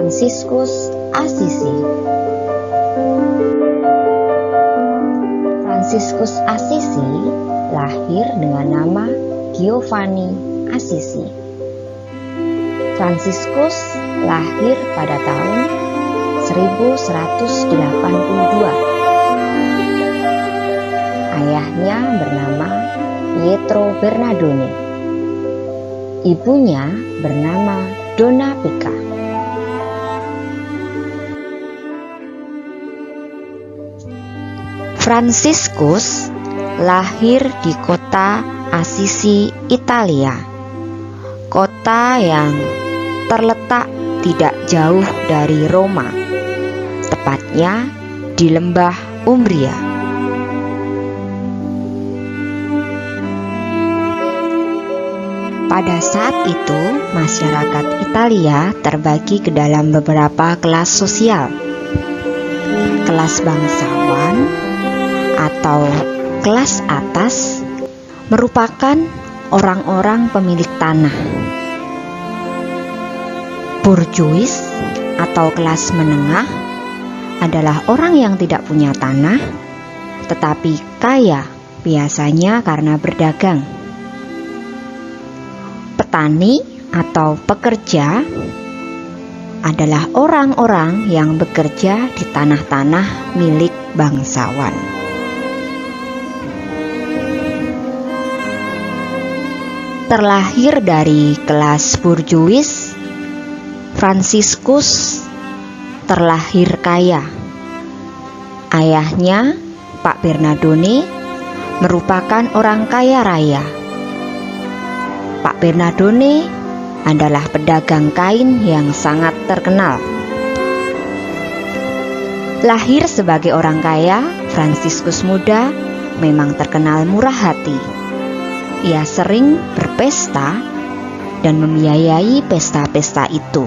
Fransiskus Assisi. Fransiskus Assisi lahir dengan nama Giovanni Assisi. Fransiskus lahir pada tahun 1182. Ayahnya bernama Pietro Bernardone. Ibunya bernama Donna Pica. Fransiskus lahir di kota Assisi, Italia. Kota yang terletak tidak jauh dari Roma, tepatnya di lembah Umbria. Pada saat itu, masyarakat Italia terbagi ke dalam beberapa kelas sosial. Kelas bangsawan atau kelas atas merupakan orang-orang pemilik tanah. Bourgeois atau kelas menengah adalah orang yang tidak punya tanah, tetapi kaya biasanya karena berdagang. Petani atau pekerja adalah orang-orang yang bekerja di tanah-tanah milik bangsawan. Terlahir dari kelas bourgeois, Fransiskus terlahir kaya. Ayahnya, Pak Bernardone, merupakan orang kaya raya. Pak Bernardone adalah pedagang kain yang sangat terkenal. Lahir sebagai orang kaya, Fransiskus muda memang terkenal murah hati. Ia sering berpesta dan membiayai pesta-pesta itu,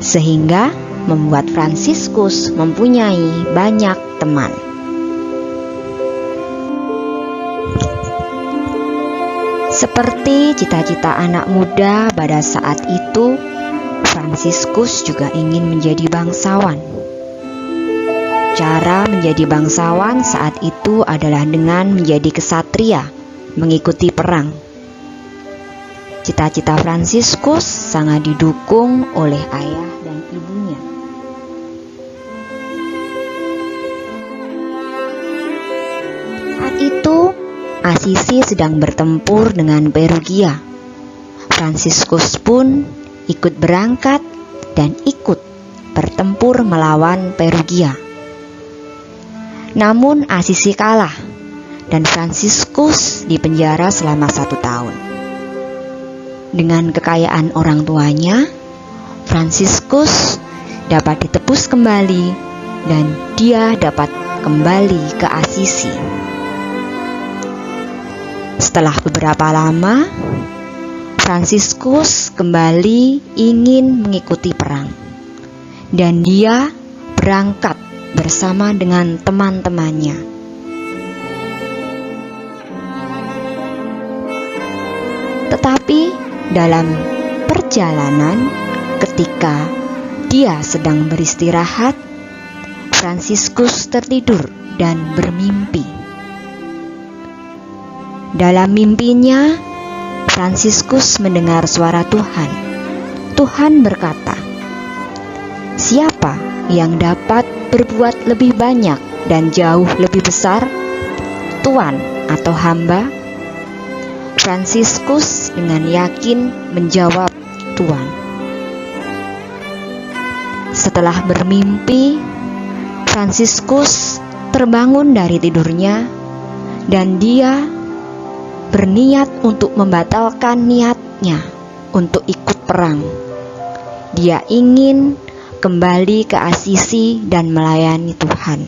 sehingga membuat Fransiskus mempunyai banyak teman. Seperti cita-cita anak muda pada saat itu, Fransiskus juga ingin menjadi bangsawan. Cara menjadi bangsawan saat itu adalah dengan menjadi kesatria, mengikuti perang. Cita-cita Fransiskus sangat didukung oleh ayah dan ibunya. Saat itu, Assisi sedang bertempur dengan Perugia. Fransiskus pun ikut berangkat dan ikut bertempur melawan Perugia. Namun Assisi kalah dan Fransiskus dipenjara selama 1 tahun. Dengan kekayaan orang tuanya, Fransiskus dapat ditebus kembali dan dia dapat kembali ke Assisi. Setelah beberapa lama, Fransiskus kembali ingin mengikuti perang, dan dia berangkat bersama dengan teman-temannya. Tetapi dalam perjalanan, ketika dia sedang beristirahat, Fransiskus tertidur dan bermimpi. Dalam mimpinya, Fransiskus mendengar suara Tuhan. Tuhan berkata, "Siapa yang dapat berbuat lebih banyak dan jauh lebih besar, tuan atau hamba?" Fransiskus dengan yakin menjawab, "Tuan." Setelah bermimpi, Fransiskus terbangun dari tidurnya dan dia berniat untuk membatalkan niatnya untuk ikut perang. Dia ingin kembali ke Assisi dan melayani Tuhan.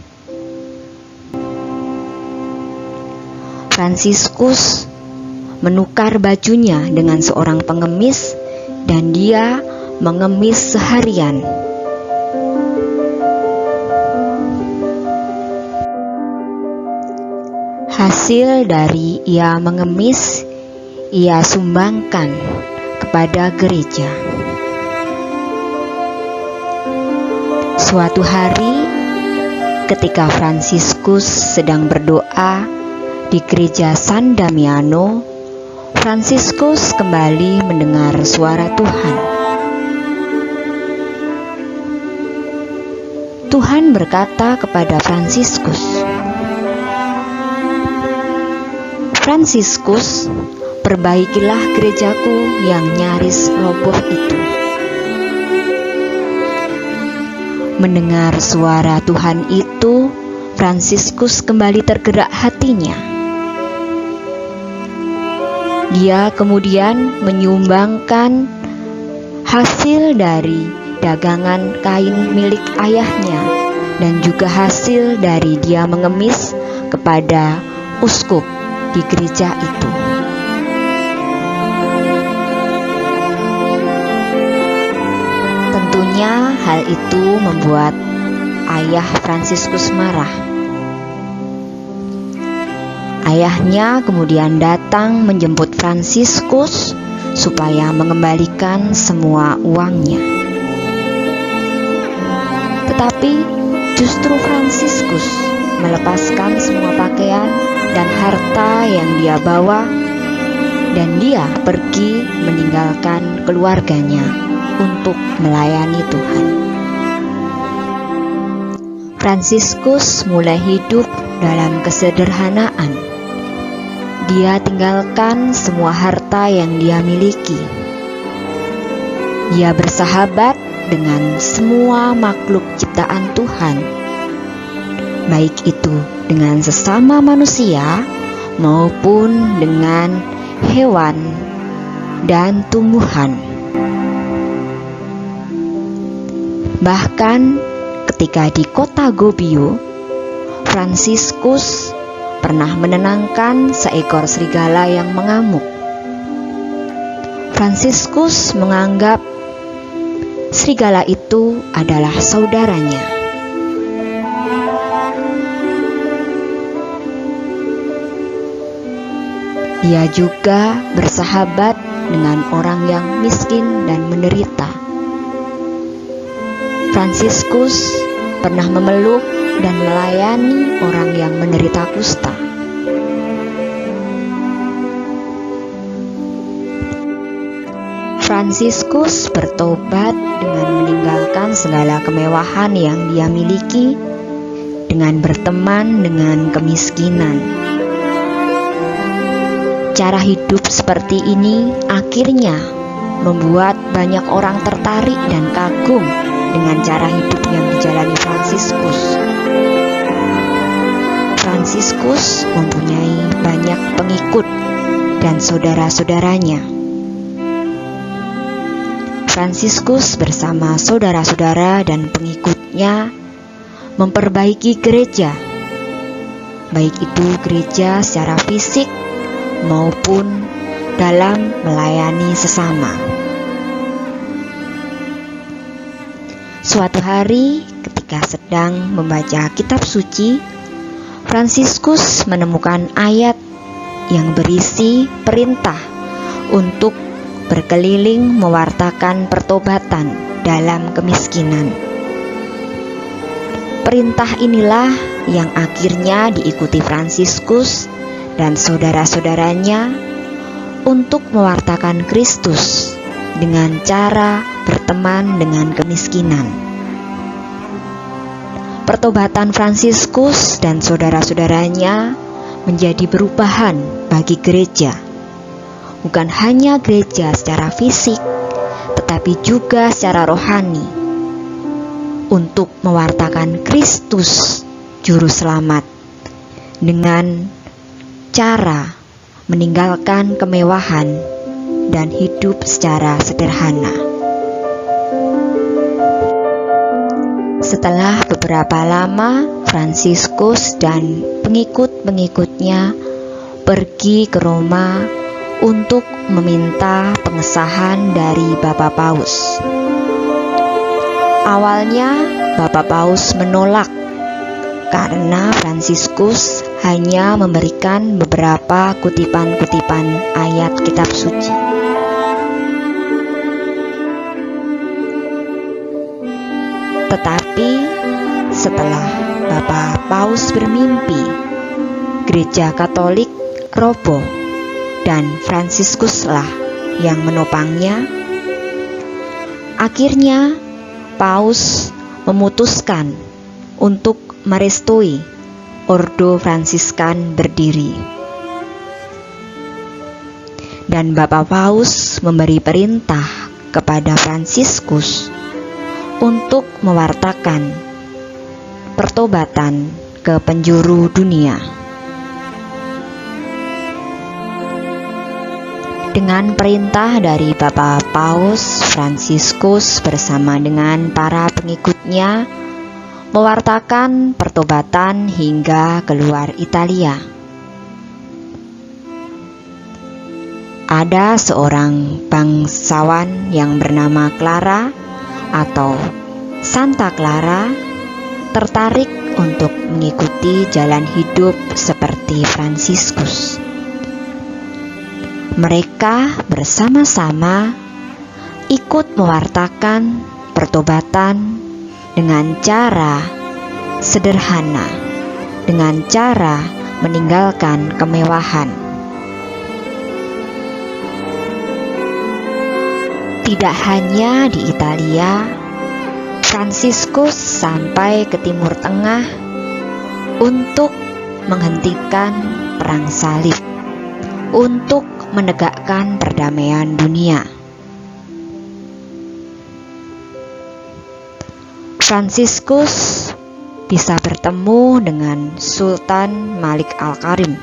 Fransiskus menukar bajunya dengan seorang pengemis dan dia mengemis seharian. Hasil dari ia mengemis, ia sumbangkan kepada gereja. Suatu hari, ketika Fransiskus sedang berdoa di gereja San Damiano, Fransiskus kembali mendengar suara Tuhan. Tuhan berkata kepada Fransiskus, "Fransiskus, perbaikilah gerejaku yang nyaris roboh itu." Mendengar suara Tuhan itu, Fransiskus kembali tergerak hatinya. Dia kemudian menyumbangkan hasil dari dagangan kain milik ayahnya dan juga hasil dari dia mengemis kepada uskup di gereja itu. Tentunya hal itu membuat ayah Fransiskus marah. Ayahnya kemudian datang menjemput Fransiskus supaya mengembalikan semua uangnya. Tetapi justru Fransiskus melepaskan semua pakaian dan harta yang dia bawa, dan dia pergi meninggalkan keluarganya untuk melayani Tuhan. Fransiskus mulai hidup dalam kesederhanaan. Dia tinggalkan semua harta yang dia miliki. Dia bersahabat dengan semua makhluk ciptaan Tuhan, baik itu dengan sesama manusia maupun dengan hewan dan tumbuhan. Bahkan ketika di kota Gubbio, Fransiskus pernah menenangkan seekor serigala yang mengamuk. Fransiskus menganggap serigala itu adalah saudaranya. Dia juga bersahabat dengan orang yang miskin dan menderita. Fransiskus pernah memeluk dan melayani orang yang menderita kusta. Fransiskus bertobat dengan meninggalkan segala kemewahan yang dia miliki, dengan berteman dengan kemiskinan. Cara hidup seperti ini akhirnya membuat banyak orang tertarik dan kagum dengan cara hidup yang dijalani Fransiskus. Fransiskus mempunyai banyak pengikut dan saudara-saudaranya. Fransiskus bersama saudara-saudara dan pengikutnya memperbaiki gereja, baik itu gereja secara fisik maupun dalam melayani sesama. Suatu hari ketika sedang membaca kitab suci, Fransiskus menemukan ayat yang berisi perintah untuk berkeliling mewartakan pertobatan dalam kemiskinan. Perintah inilah yang akhirnya diikuti Fransiskus dan saudara-saudaranya untuk mewartakan Kristus dengan cara berteman dengan kemiskinan. Pertobatan Fransiskus dan saudara-saudaranya menjadi perubahan bagi gereja. Bukan hanya gereja secara fisik, tetapi juga secara rohani, untuk mewartakan Kristus Juru Selamat dengan cara meninggalkan kemewahan dan hidup secara sederhana. Setelah beberapa lama, Fransiskus dan pengikut-pengikutnya pergi ke Roma untuk meminta pengesahan dari Bapak Paus. Awalnya Bapak Paus menolak karena Fransiskus hanya memberikan beberapa kutipan-kutipan ayat kitab suci. Tetapi setelah Bapak Paus bermimpi, Gereja Katolik roboh dan Fransiskuslah yang menopangnya. Akhirnya Paus memutuskan untuk merestui Ordo Fransiskan berdiri. Dan Bapak Paus memberi perintah kepada Fransiskus untuk mewartakan pertobatan ke penjuru dunia. Dengan perintah dari Bapak Paus, Fransiskus bersama dengan para pengikutnya mewartakan pertobatan hingga keluar Italia. Ada seorang bangsawan yang bernama Clara atau Santa Clara tertarik untuk mengikuti jalan hidup seperti Fransiskus. Mereka bersama-sama ikut mewartakan pertobatan dengan cara sederhana, dengan cara meninggalkan kemewahan. Tidak hanya di Italia, Fransiskus sampai ke Timur Tengah untuk menghentikan perang salib, untuk menegakkan perdamaian dunia. Fransiskus bisa bertemu dengan Sultan Malik Al-Karim,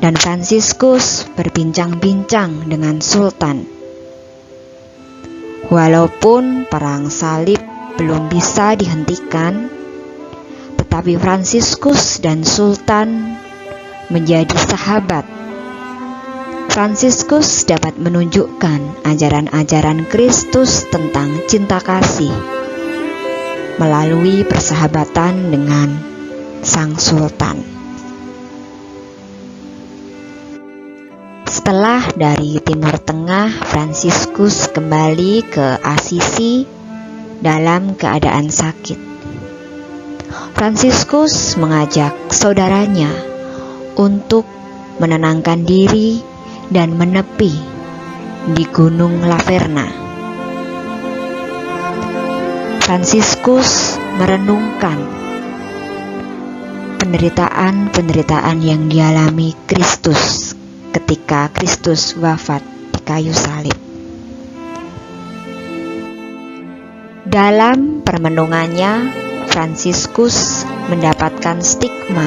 dan Fransiskus berbincang-bincang dengan Sultan. Walaupun perang salib belum bisa dihentikan, tetapi Fransiskus dan Sultan menjadi sahabat. Fransiskus dapat menunjukkan ajaran-ajaran Kristus tentang cinta kasih melalui persahabatan dengan Sang Sultan. Setelah dari Timur Tengah, Fransiskus kembali ke Assisi dalam keadaan sakit. Fransiskus mengajak saudaranya untuk menenangkan diri dan menepi di Gunung Laverna. Fransiskus merenungkan penderitaan-penderitaan yang dialami Kristus ketika Kristus wafat di kayu salib. Dalam permenungannya, Fransiskus mendapatkan stigma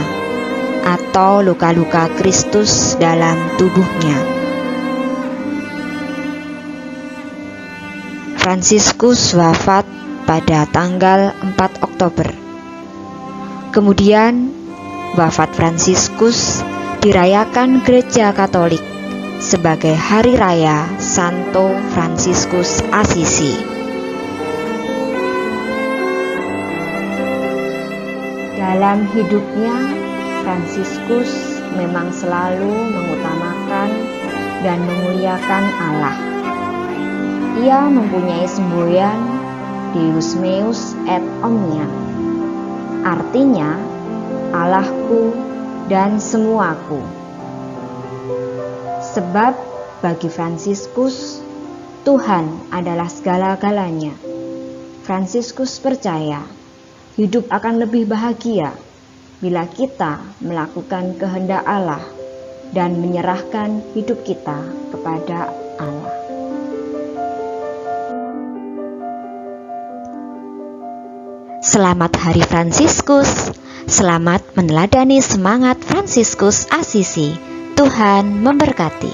atau luka-luka Kristus dalam tubuhnya. Fransiskus wafat pada tanggal 4 Oktober. Kemudian, wafat Fransiskus dirayakan Gereja Katolik sebagai Hari Raya Santo Fransiskus Assisi. Dalam hidupnya, Fransiskus memang selalu mengutamakan dan memuliakan Allah. Ia mempunyai semboyan Deus meus et omnia, artinya Allahku dan semuaku. Sebab bagi Fransiskus, Tuhan adalah segala-galanya. Fransiskus percaya hidup akan lebih bahagia bila kita melakukan kehendak Allah dan menyerahkan hidup kita kepada Allah. Selamat Hari Fransiskus. Selamat meneladani semangat Fransiskus Assisi. Tuhan memberkati.